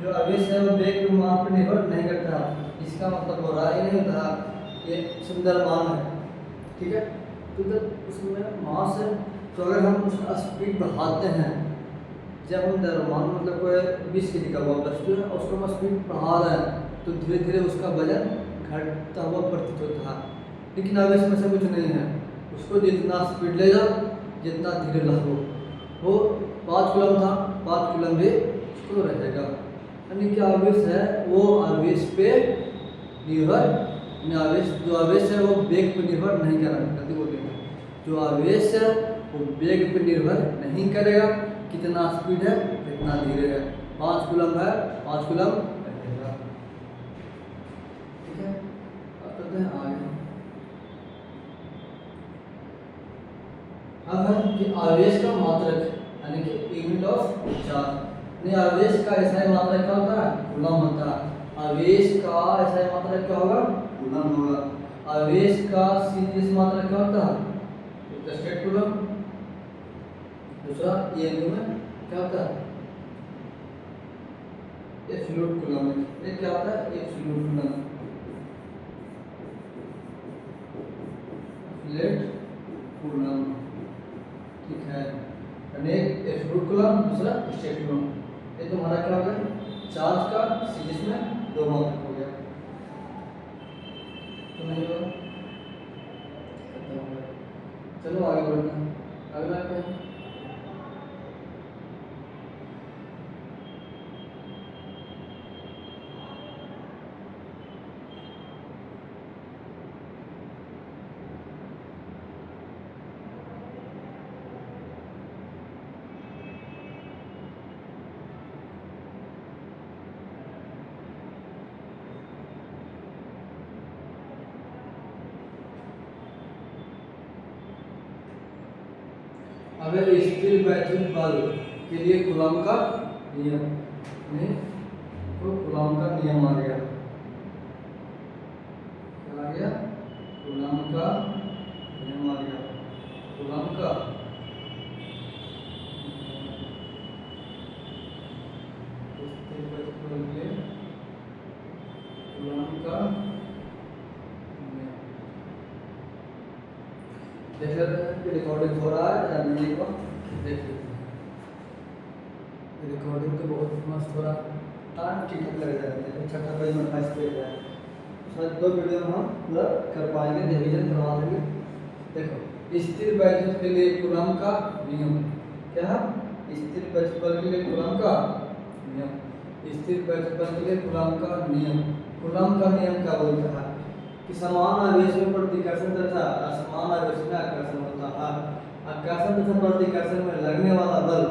जो आवेश है वो वेग के मान पर निर्भर नहीं करता। इसका मतलब हो रहा है नहीं होता, ये सुंदर मान है। ठीक है, तो जब उसमें मास है तो अगर हम उसका स्पीड बढ़ाते हैं, जब हम द्रव्यमान मतलब कोई 20 के का हुआ वस्तु है और उसको हम स्पीड बढ़ा रहे हैं तो धीरे धीरे उसका वजन घटता हुआ प्रतीत होता है। लेकिन आवेश में से कुछ नहीं है, उसको जितना स्पीड ले जाओ, जितना धीरे लाओ, वो 5 कूलम था, 5 कूलम भी उसको रहेगा। यानी कि आवेश है वो आवेश पे निर्भर, आवेश जो आवेश है वो वेग पर निर्भर नहीं करेगा। बोलेंगे जो आवेश है वो वेग पर निर्भर नहीं करेगा, कितना स्पीड है कितना धीरे है। 5 कूलम है, 5 कूलम रहेगा। ठीक है, अब करते हैं आगे। अब है कि आवेश का मात्रक, यानी कि यूनिट ऑफ चार्ज। नहीं, आवेश का ऐसा ही मात्रक क्या होता है, कूलम होता है। आवेश का ऐसा ही मात्रक क्या होगा, कूलम होगा। आवेश का सीधे मात्रक क्या होता है, एक स्टेट कूलम, दूसरा ये में क्या होता है, एब्सोल्यूट कूलम। ये क्या होता है, एब्सोल्यूट कूलम, एब्सोल्यूट कूलम। ठीक है, एक एब्सोल्यूट कूलम, दूसरा स्टेट कूलम। ये तुम्हारा क्या हो गया, चार्ज का सीरीज में 2 मात्रक हो गया। तो नहीं होगा, चलो आगे बढ़ते हैं। अगला क्या है, अब स्थिर वैद्युत बल के लिए कूलॉम का नियम तो कूलॉम का नियम आ गया, क्या आ गया? कूलॉम का नियम आ गया, कूलॉम का स्थिर वैद्युत बल के लिए कूलॉम का नियम। देख लेते हैं कि रिकॉर्डिंग हो रहा है या नहीं को देख लेते हैं। रिकॉर्डिंग तो बहुत मस्त हो रहा है, टाइम ठीक ठाक लग जाता है, 56 मिनट 28 पे जाए शायद 2 वीडियो में हम पूरा कर पाएंगे, रिवीजन करवा देंगे। देखो स्थिर वैद्युत के लिए कूलॉम का नियम क्या है? स्थिर वैद्युत बल के लिए कूलॉम का नियम, स्थिर वैद्युत बल के लिए कूलॉम का नियम। कूलॉम का नियम क्या बोलता है कि समान आवेश में प्रतिकर्षण तथा असमान आवेश में आकर्षण होता है। आकर्षण तथा प्रतिकर्षण में लगने वाला बल,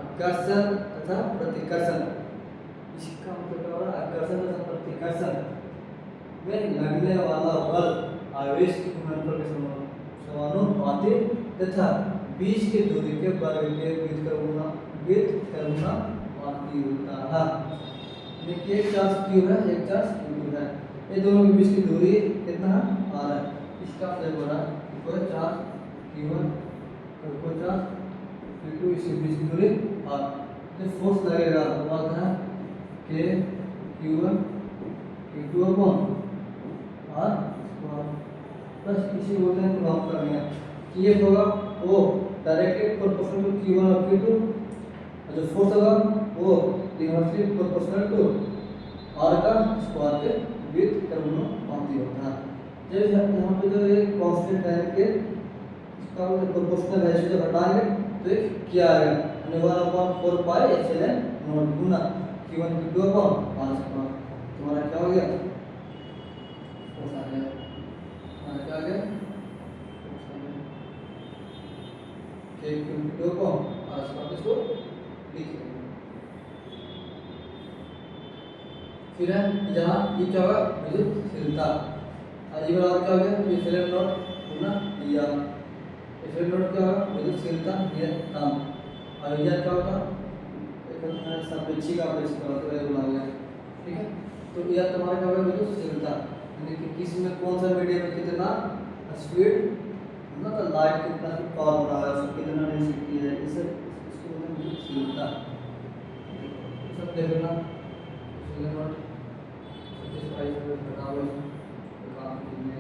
आकर्षण तथा प्रतिकर्षण, इसका मतलब क्या है? आकर्षण तथा प्रतिकर्षण में लगने वाला बल आवेश के गुणनफल के समानुपाती तथा बीच की दूरी के वर्ग के व्युत्क्रमानुपाती होता है। देखिए एक चार्ज q है, एक चार्ज q है, ये दोनों के बीच की दूरी कितना है? r है। इसका मतलब हो रहा है कोई चार्ज q1 कोई चार्ज q2, इसके बीच की दूरी r। जो फोर्स लगेगा वो आता है k q1 q2 upon r plus इसी बोलते हैं कूलॉम का नियम कि ये होगा वो डायरेक्टली प्रोपोर्शनल टू q1 और q2, और जो फोर्स होगा वो इनवर्सली प्रोपोर्शनल टू r का स्क्वायर के व्युत्क्रमानुपाती होता है। जैसे यहाँ पे जो ये कांस्टेंट है कि इसका प्रोपोर्शनल रेशियो जब हटाएंगे तो ये क्या आएगा? 1/4 pi epsilon not Guna q1 q2 upon r square. तुम्हारा क्या हो गया? फोर्स आ गया, क्या आ गया? k q2 upon r square, इसको लिख लेंगे। फिर है यहाँ ये क्या होगा? विद्युतशीलता, और ये बराबर क्या हो गया? Epsilon not Guna dr। Epsilon not क्या होगा? विद्युतशीलता नियतांक, और यह क्या होगा? एक सापेक्षिक आवेश का मतलब बोला गया, ठीक है। तो यह तुम्हारा क्या होगा? विद्युतशीलता, यानी कि किस में कौन सा मीडियम में कितना स्पीड, मतलब लाइट कितना पावर बना है, उसको कितना डेंसिटी है, इसे इसको बोलते हैं विद्युतशीलता। सब देख लेना, एप्सिलॉन नॉट बराबर काम कितने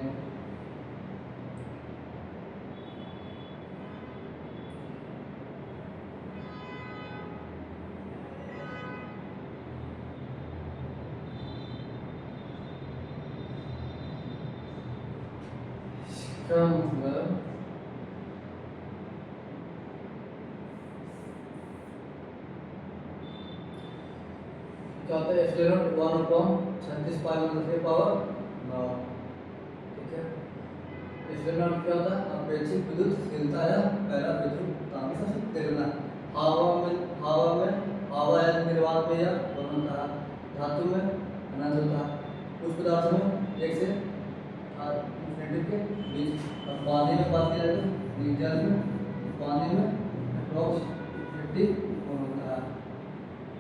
इसका मतलब क्या होता है? एप्सिलॉन 1/36 पाई के पावर 9, ठीक है। एप्सिलॉन क्या होता है? अपेक्षित विद्युतशीलता या पहला विद्युतांक। सबसे देखना हवा में आयन निर्वात में या बनता है, धातु में अनंत होता है, उस पदार्थ में 1 से इंफिनिटी के बीच, और पानी में बात की जाए तो जल में पानी में अप्रॉक्स 50 होता है,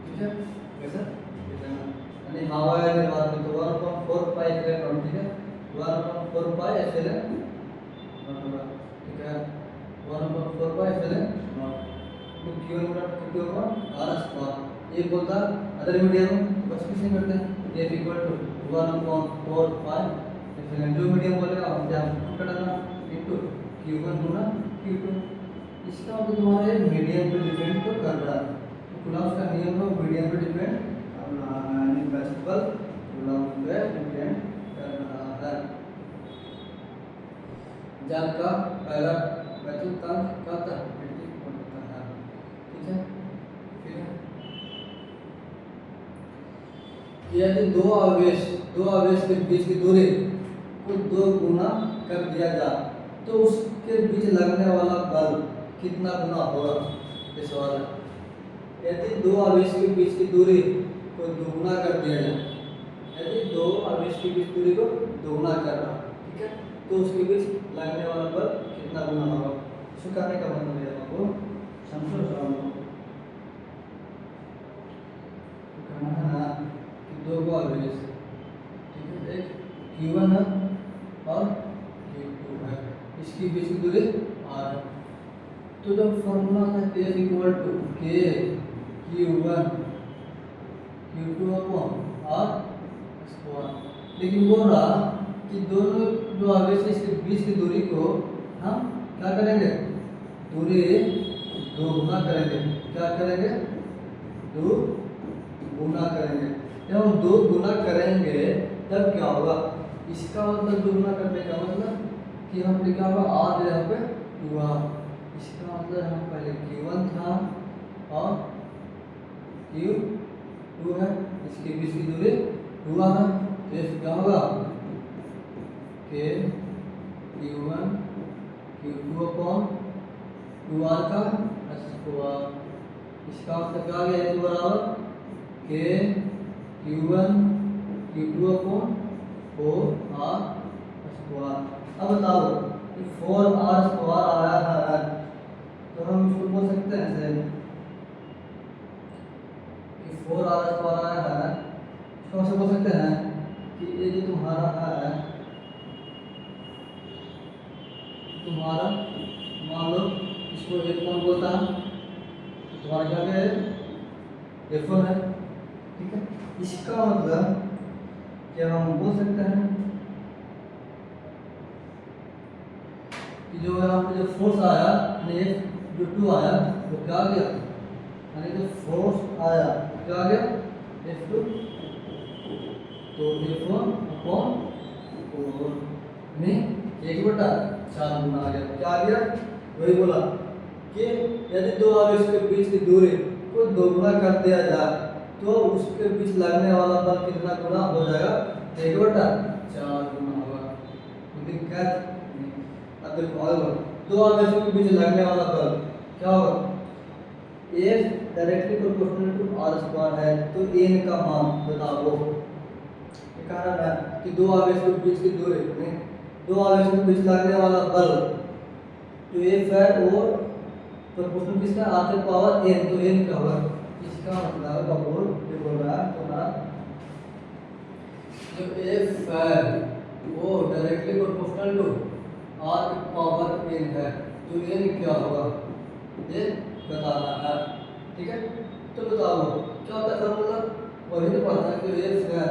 ठीक है। कैसे? यानी हवा या निर्वात में तो 1/4 पाई एप्सिलॉन नॉट, ठीक है, 1/4 पाई एप्सिलॉन नॉट होगा, ठीक है, 1/4 पाई एप्सिलॉन नॉट तो q1 नॉट q2 का r स्क्वायर। ये बोलता अदर मीडियम बस किसी करते हैं f equal to 1/4 pi epsilon, जो मीडियम बोलेगा हम जहाँ करना इनटू q1 गुना q2। इसका मतलब तुम्हारे मीडियम पे डिपेंड तो कर रहा है, तो कूलॉम का नियम है मीडियम पे डिपेंड कर रहा है, यानी प्रिंसिपल कूलॉम पे डिपेंड कर रहा है। जल का पहला वैद्युतांक क्या होता है? होता है, ठीक है। फिर यदि दो आवेश के बीच की दूरी को 2 गुना कर दिया जाए तो उसके बीच लगने वाला बल कितना गुना होगा? ये सवाल है। यदि दो आवेश के बीच की दूरी को दोगुना कर दिया जाए, यदि दो आवेश के बीच दूरी को दोगुना करना, ठीक है, तो उसके बीच लगने वाला बल कितना गुना होगा? इसको करने का मतलब है आपको समझो सवाल कहना है ना कि दो को आवेश, ठीक है, एक Q1 है और Q2 है, इसकी बीच की दूरी r है। तो जब फॉर्मूला था K equal to K Q1 Q2 upon r square, लेकिन बोल रहा कि दोनों जो आवेश है इसके बीच की दूरी को हम क्या करेंगे, दूरी दो गुना करेंगे। क्या करेंगे, दो गुना करेंगे। जब हम दो गुना करेंगे तब क्या होगा, इसका मतलब दो गुना करने का मतलब कि हम लिखा होगा r यहाँ पे 2r, इसका मतलब हम पहले Q1 था और Q2 है, इसके बीच की दूरी 2r है। तो ये क्या होगा, K Q1 Q2 upon 2r का स्क्वायर, इसका मतलब क्या आ गया, इस बराबर K Q1 Q2 upon 4r square. अब बताओ कि 4r स्क्वायर आया है तो हम इसको बोल सकते हैं ऐसे कि 4r स्क्वायर आया है, इसको ऐसे बोल सकते हैं कि ये जो तुम्हारा है, तुम्हारा मान लो इसको एक कौन बोलता है, तुम्हारा क्या है, F1 है, ठीक है। इसका मतलब क्या हम बोल सकते हैं कि जो यहाँ पे जो फोर्स आया यानी जो 2 आया वो क्या आ गया, यानी जो फोर्स आया क्या आ गया, F2, तो F1 अपॉन 4 में 1/4 गुना आ गया। क्या आ गया, वही बोला कि यदि दो आवेश के बीच की दूरी को दोगुना कर दिया जाए तो उसके बीच लगने वाला बल कितना गुना हो जाएगा, 1/4 गुना होगा। दिक्कत नहीं। अब देखो और दो आवेशों के बीच लगने वाला बल क्या होगा, F directly proportional to r square है, तो n का मान बताओ। ये कारण है कि दो आवेश के बीच की दूरी नहीं, दो आवेशों के बीच लगने वाला बल तो F है और प्रोपोर्शनल किसका, r के पावर n, तो n का होगा। इसका मतलब बबूल ये बोल रहा है तुम्हारा जो F है वो डायरेक्टली प्रोपोर्शनल टू r की पावर n है, तो n क्या होगा ये बताना है, ठीक है। तो बताओ क्या होता है फॉर्मूला, वही तो पढ़ा है कि F है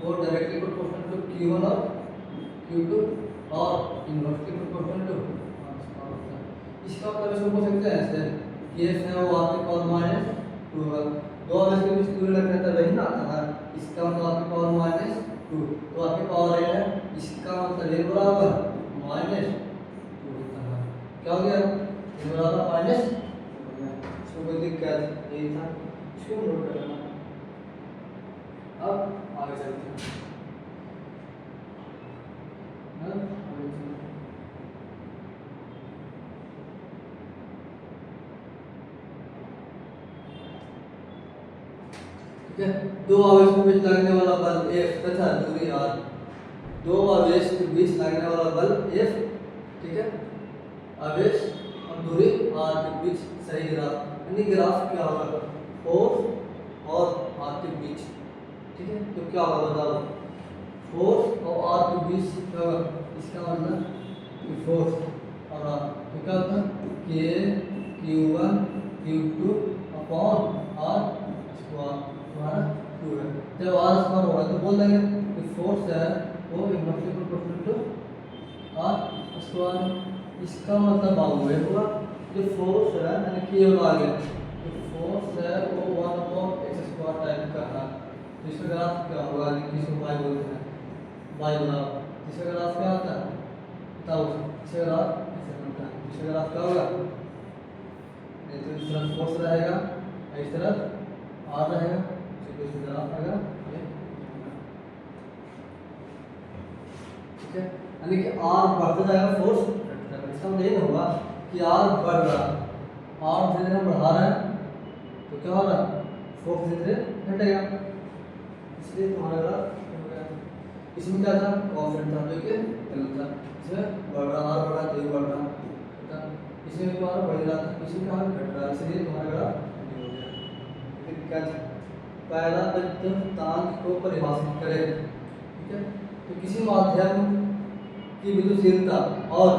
वो डायरेक्टली प्रोपोर्शनल टू Q1 और Q2 और इनवर्सली प्रोपोर्शनल टू r। इसका मतलब इसको बोल सकते हैं ऐसे कि F है वो r की पावर -2 है, दो आवेश के बीच दूरी रखने तब वही ना आता है, इसका मतलब r की पावर -2, तो r की पावर n है, इसका मतलब n बराबर -2 होता है। क्या हो गया, n बराबर माइनस, इसको कोई दिक्कत नहीं था, इसको नोट कर लेना। अब आगे चलते हैं, ठीक है। दो आवेश के बीच लगने वाला बल F तथा दूरी r, दो आवेश के बीच लगने वाला बल F, ठीक है, आवेश और दूरी r के बीच सही ग्राफ, यानी ग्राफ क्या होगा, फोर्स और r के बीच, ठीक है। तो क्या होगा बताओ, फोर्स और r के बीच क्या होगा, इसका मतलब कि फोर्स और r, तो क्या होता है K Q1 Q2 upon r square, हमारा 2 है। जब r स्क्वायर होगा तो बोल देंगे कि फोर्स है वो inversely proportional to r square, इसका मतलब हुआ होगा जो फोर्स है यानी कि ये आ गया, जो फोर्स है वो 1/x² टाइप का है, तो इसका ग्राफ क्या होगा, यानी कि इसको y बोलते हैं, y बराबर, इसका ग्राफ क्या होता है बताओ, इसका ग्राफ ऐसे बनता है, इसका ग्राफ क्या होगा, तो इस तरफ फोर्स रहेगा, इस तरफ r रहेगा, तो इस ग्राफ आएगा ये, ठीक है। यानी कि r बढ़ता जाएगा, फोर्स घटता जाएगा, इसका मतलब ये होगा कि r बढ़ रहा है, r धीरे धीरे बढ़ा रहा है तो क्या हो रहा है, फोर्स धीरे धीरे घटेगा, इसलिए तुम्हारा ग्राफ हो गया। इसमें क्या था, कांस्टेंट था जो कि गलत था, इसमें बढ़ रहा, r बढ़ा तो ये बढ़ रहा, किसी में तुम्हारा बढ़ रहा था, किसी का घट रहा, इसलिए तुम्हारा ग्राफ ये हो गया। फिर क्या पहला विद्युतांक को परिभाषित करें। ठीक है, तो किसी माध्यम की विद्युतशीलता और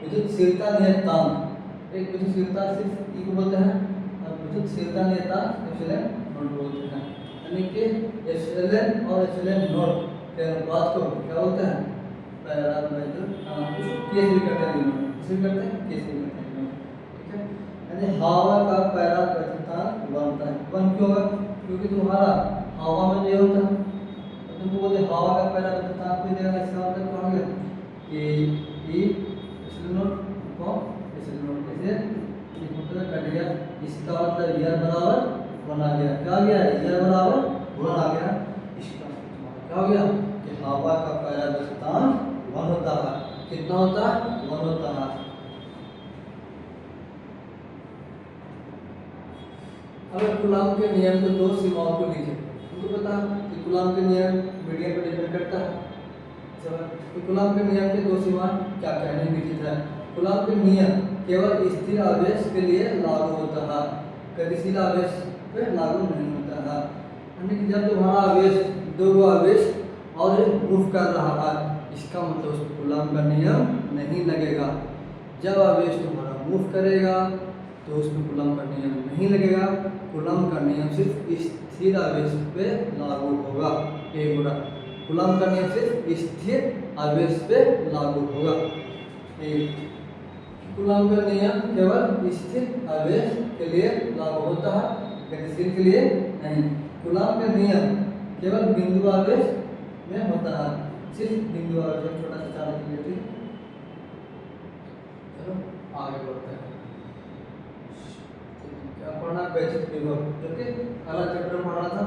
विद्युतशीलता नियतांक, एक विद्युतशीलता सिर्फ ई को बोलते हैं और विद्युतशीलता नियतांक एप्सिलॉन नॉट बोलते हैं, यानी कि एप्सिलॉन और एप्सिलॉन नॉट के अनुपात को क्या बोलते हैं, पैरामीटर केस भी करते हैं, इसे करते हैं केस भी करते हैं। ठीक है, यानी हवा का परावर्तनांक बनता है, वन क्यों होगा, क्योंकि तुम्हारा हवा में जो होता है, तुमको बोलते हवा का परावर्तनांक भी देगा, इसका मतलब क्या हो गया कि ई एप्सिलॉन नॉट को एप्सिलॉन नॉट ऐसे एक मतलब कट गया, इसका मतलब यार बराबर 1 आ गया, क्या आ गया, यार बराबर 1 आ गया। इसका क्या हो गया कि हवा का परावर्तनांक 1 होता है, कितना होता है, 1 होता है। अब कूलॉम के नियम के दो सीमाओं को लीजिए, तुमको पता है कि कूलॉम के नियम मीडियम पर डिपेंड करता है। तो कूलॉम के नियम के दो सीमा क्या क्या निम्नलिखित है। कूलॉम के नियम केवल स्थिर आवेश के लिए लागू होता है, गतिशील आवेश पे लागू नहीं होता है। यानी कि जब तुम्हारा आवेश दो आवेश और मूव कर रहा है, इसका मतलब उस कूलॉम का नियम नहीं लगेगा। जब आवेश तुम्हारा मूव करेगा तो उसमें कूलॉम का नियम नहीं लगेगा, कूलॉम का नियम सिर्फ स्थिर आवेश पे लागू होगा। एक बुरा कूलॉम का नियम सिर्फ स्थिर आवेश पे लागू होगा। एक कूलॉम का नियम केवल स्थिर आवेश के लिए लागू होता है, गतिशील के लिए नहीं। कूलॉम का नियम केवल बिंदु आवेश में होता है, सिर्फ बिंदु आवेश, छोटा सा चार्ज के लिए। चलो आगे बढ़ते हैं। क्या पढ़ना, वैद्युत विभव, जो कि अलग चैप्टर में पढ़ा था।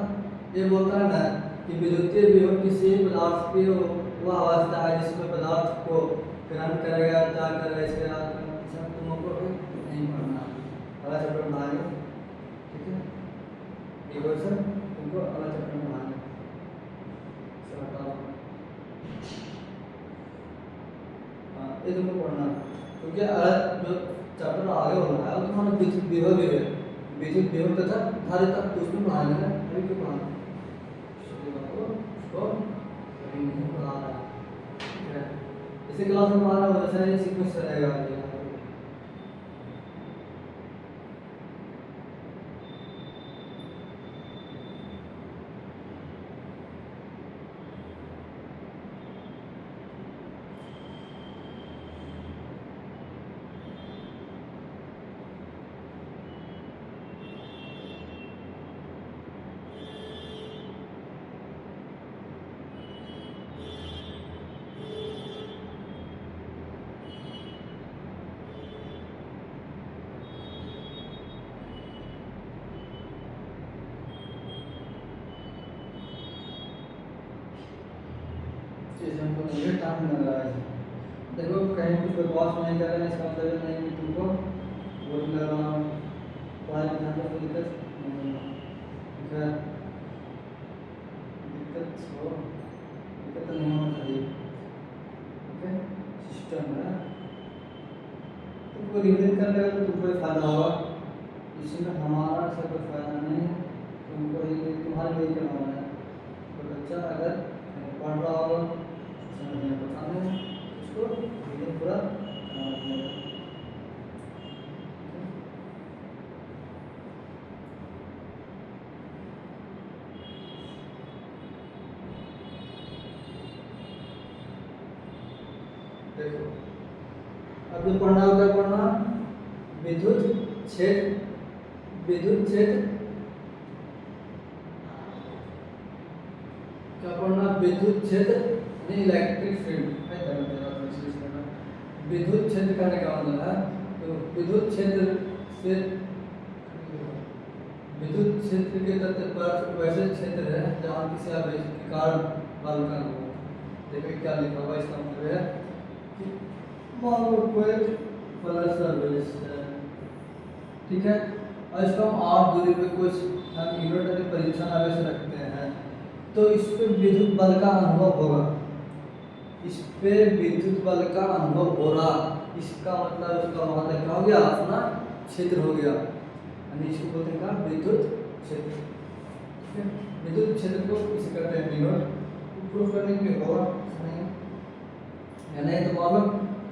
ये बोलता है ना कि विद्युतीय विभव किसी पदार्थ की वह अवस्था है जिसमें पदार्थ को ग्रहण करेगा, त्याग करेगा, इसके तुमको नहीं पढ़ना, अलग चैप्टर में पढ़ाएंगे। ठीक है, ये क्वेश्चन तुमको अलग चैप्टर में पढ़ाएंगे। ये तुमको पढ़ना, क्योंकि अलग जो चैप्टर आगे वाला है तुम्हारा विद्युत विभव भी है, विद्युत विभव तथा धारिता, तो उसमें पढ़ाना है, अभी क्यों पढ़ाना उसको नहीं पढ़ाना है। इसी क्लास में पढ़ाना वैसा ही सीक्वेंस रहेगा। हमको मुझे टाइम लग रहा है, देखो कहीं कुछ बकवास नहीं कर रहे हैं, इसका मतलब नहीं कि तुमको बोल कर रहा हूँ पढ़ाई लिखाई में कोई दिक्कत नहीं है। ठीक है, दिक्कत तो नहीं होना चाहिए। ठीक है, सिस्टम है, तुमको रिविजन कर लेगा तो तुमको फायदा होगा, इसमें हमारा से कोई फायदा नहीं है, तुमको ये तुम्हारे लिए करवाना है। तो बच्चा अगर पढ़ रहा होगा उसको पूरा देखो। अब जो पढ़ना होगा पढ़ना विद्युत क्षेत्र, विद्युत क्षेत्र क्या पढ़ना, विद्युत क्षेत्र इलेक्ट्रिक फील्ड है। विद्युत क्षेत्र का क्या मतलब है, तो विद्युत क्षेत्र से विद्युत क्षेत्र के तत्व पर वैसे क्षेत्र है जहाँ किसी आवेश के कारण बल का हो। देखिए क्या लिखा हुआ, इसका मतलब है कि मान लो कोई प्लस आवेश है, ठीक है, और इसको हम 8 दूरी पे कुछ हम इन्वर्टर के परीक्षण आवेश रखते हैं, तो इस पर विद्युत बल का अनुभव होगा। इस पे विद्युत बल का अनुभव हो रहा, इसका मतलब उसका वहां तक क्या हो गया, अपना क्षेत्र हो गया, यानी इसको बोलते हैं क्या, विद्युत क्षेत्र। ठीक है, विद्युत क्षेत्र को इसे कहते हैं V नॉट। प्रूफ करने के लिए होगा नहीं, यानी तो मान लो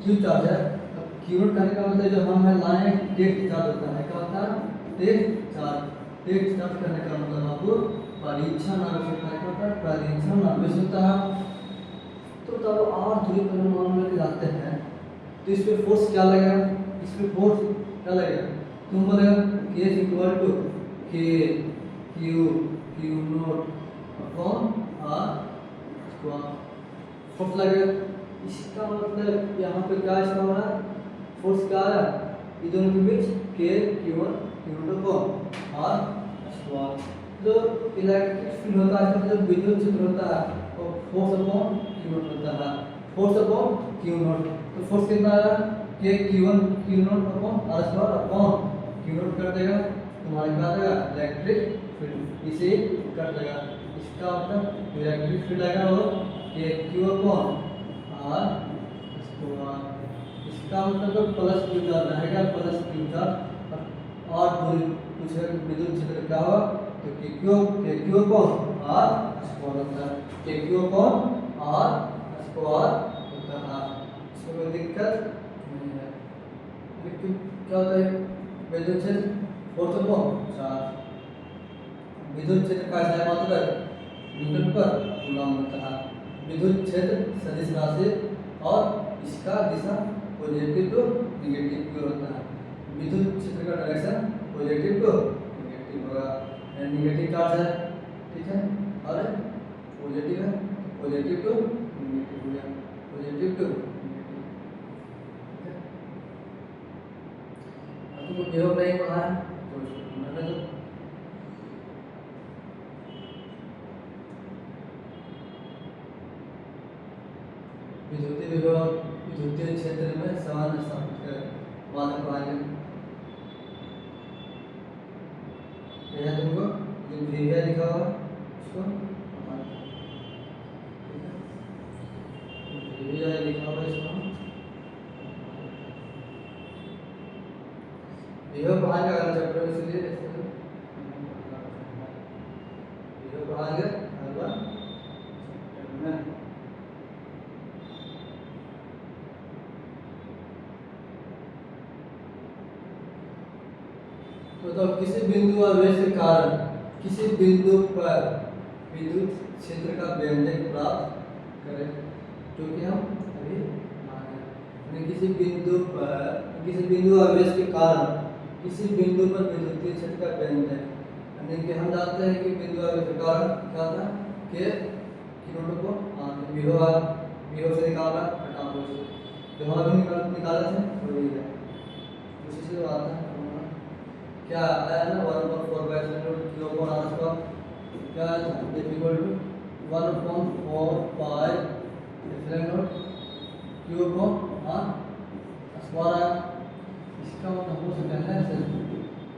Q चार्ज है, अब Q नॉट करने का मतलब जो हम है लाए हैं टेस्ट चार्ज होता है, क्या होता है, टेस्ट चार्ज। टेस्ट चार्ज करने का मतलब आपको परीक्षण आवश्यकता है, क्या होता है, परीक्षण आवश्यकता है। तो तब आर दूरी पर हम मान लेके जाते हैं, तो इस पे फोर्स क्या लगेगा, इस पे फोर्स क्या लगेगा, तुम बोलेगा K equal to K Q Q not upon R square, force लगेगा। इसका मतलब यहाँ पे क्या इसका हो रहा है, फोर्स क्या आ रहा है, ये दोनों के बीच K Q1 Q not upon R square. जो इलेक्ट्रिक फील्ड होता है, इसका जो विद्युत क्षेत्र होता है वो फोर्स अपॉन Q नॉट होता है, फोर्स अपॉन Q नॉट। तो फोर्स कितना आया, K Q1 Q not upon R square upon Q not कर देगा, तुम्हारे क्या आ जाएगा, इलेक्ट्रिक फील्ड, इसे कर देगा। इसका मतलब इलेक्ट्रिक फील्ड आएगा वो K Q upon R square. इसका मतलब प्लस Q चार्ज रहेगा, प्लस Q चार्ज और दूरी पूछे विद्युत क्षेत्र क्या होगा, तो K Q upon R square होता है, K Q upon R square होता है, इसमें कोई दिक्कत नहीं है। लेकिन क्या होता है, विद्युत क्षेत्र फोर्स अपॉन चार्ज, विद्युत क्षेत्र का इकाई मात्रा न्यूटन पर कूलम होता है। विद्युत क्षेत्र सदिश राशि और इसका दिशा पॉजिटिव टू नेगेटिव की ओर होता है। विद्युत क्षेत्र का डायरेक्शन पॉजिटिव टू नेगेटिव होगा, नेगेटिव चार्ज है, ठीक है, और पॉजिटिव है, पॉजिटिव टू नेगेटिव हो गया, पॉजिटिव टू नेगेटिव। आपको विभव नहीं पढ़ा है तो मैंने तो विद्युतीय विभव विद्युतीय क्षेत्र में समान स्थापित कर मान पाएंगे, यह तुमको जो ध्रुवीय लिखा हुआ उसको ध्रुवीय लिखा हुआ इसको विभव पढ़ाएंगे अगला चैप्टर में, इसलिए विभव पढ़ाएंगे अगला चैप्टर में। तो किसी बिंदु आवेश के कारण किसी बिंदु पर विद्युत क्षेत्र का व्यंजक प्राप्त करें, क्योंकि हम अभी माने किसी बिंदु पर किसी बिंदु आवेश के कारण किसी बिंदु पर विद्युतीय क्षेत्र का व्यंजक, यानी कि हम जानते हैं कि बिंदु आवेश के कारण क्या था कि किरणों को विभव से निकाला घटाव से विभव निकाला थे, वही है उसी से आता है क्या आया ना 1/4 Q अपॉन R स्क्वायर, क्या आया था, equal to 1/4 epsilon not Q upon R square आया। इसका मतलब हो सकता है ऐसे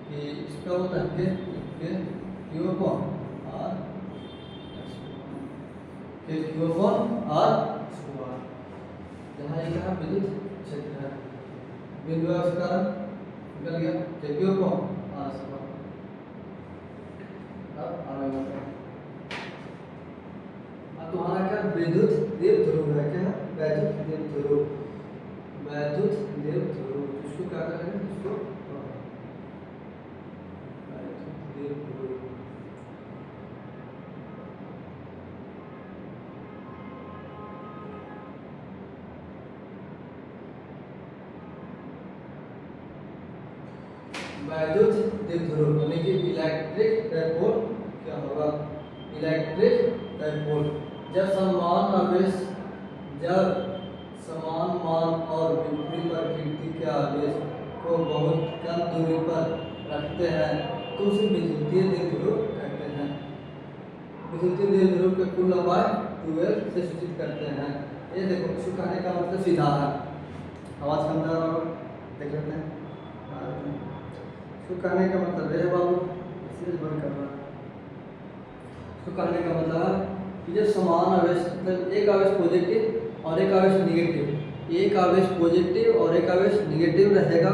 कि इसका होता है कि Q अपॉन R के Q अपॉन R स्क्वायर, जहाँ ये कहा विद्युत क्षेत्र है, बिंदु आवेश के कारण निकल गया के Q अपॉन R स्क्वायर। अब आगे तुम्हारा क्या विद्युत देव ध्रुव है, क्या वैद्युत देव ध्रुव, वैद्युत देव ध्रुव, इसको क्या करेंगे, इसको वैद्युत देव ध्रुव। वैद्युत देव ध्रुव यानी कि इलेक्ट्रिक डाइपोल क्या होगा, इलेक्ट्रिक डाइपोल जब समान मान और विपरीत प्रकृति के आवेश को बहुत कम दूरी पर रखते हैं तो उसे विद्युतीय द्विध्रुव कहते हैं। विद्युतीय द्विध्रुव के कुल लंबाई 12 से सूचित करते हैं। ये देखो इसको कहने का मतलब सीधा है, आवाज कम कर रहा देख लेते हैं, इसको कहने का मतलब है बाबू इसे बंद करना, इसको कहने का मतलब कि जब समान आवेश मतलब एक आवेश पॉजिटिव और एक आवेश निगेटिव, एक आवेश पॉजिटिव और एक आवेश निगेटिव रहेगा